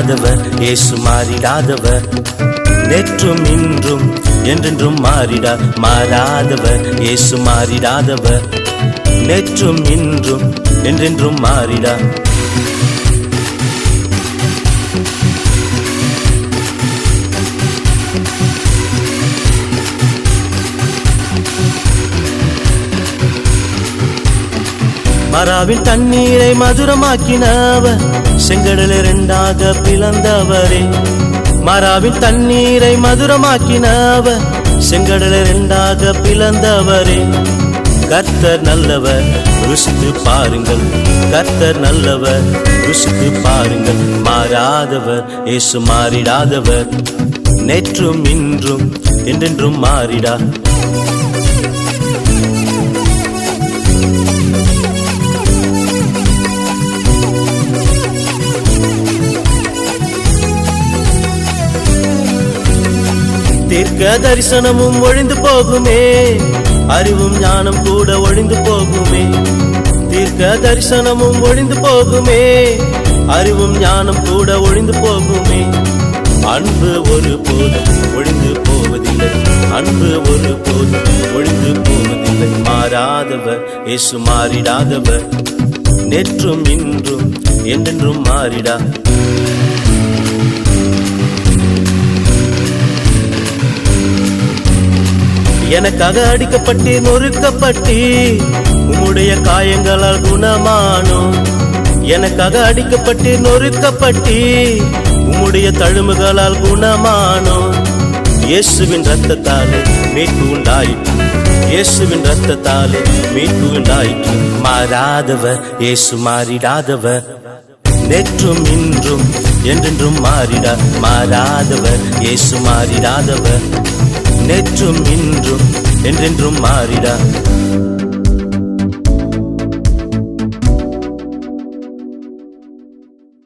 மாறாதவர் இயேசு மாறிடாதவர், நேற்றும் இன்றும் என்றென்றும் மாறிடா. மாறாதவர் இயேசு மாறிடாதவர், நேற்றும் இன்றும் என்றென்றும் மாறிடா. மராவின் தண்ணீரை மதுரமாக்கினவர், செங்கடலை இரண்டாக பிளந்தவரே. மராவின் தண்ணீரை மதுரமாக்கினவர், செங்கடலை இரண்டாக பிளந்தவரே. கர்த்தர் நல்லவர், ருசித்து பாருங்கள். கர்த்தர் நல்லவர், ருசித்து பாருங்கள். மாறாதவர் இயேசு மாறிடாதவர், நேற்றும் இன்றும் என்றென்றும் மாறிடா. தீர்க்க தரிசனமும் ஒழிந்து போகுமே, அறிவும் ஞானம் கூட ஒழிந்து போகுமே. தீர்க்க தரிசனமும் ஒழிந்து போகுமே, அறிவும் ஞானம் கூட ஒழிந்து போகுமே. அன்பு ஒரு போதும் ஒழிந்து போவதில்லை, அன்பு ஒரு போதும் ஒழிந்து போவதில்லை. மாறாதவர் இயேசு மாறிடாதவர், நேற்றும் இன்றும் என்றென்றும் மாறிடா. எனக்காக அடிக்கப்பட்டு நொறுக்கப்பட்டு உம்முடைய காயங்களால் குணமானோம். எனக்காக அடிக்கப்பட்டு நொறுக்கப்பட்டு உம்முடைய தழும்புகளால் குணமானோம். இயேசுவின் இரத்தத்தாலே மீட்பு உண்டாயிற்று, இயேசுவின் இரத்தத்தாலே மீட்பு உண்டாயிற்று. மாறாதவர் இயேசு மாறிடாதவர், நேற்றும் இன்றும் என்றென்றும் மாறிடா. மாறாதவர் இயேசு மாறிடாதவர், நேற்றும் இன்றும் என்றென்றும் மாறிடா.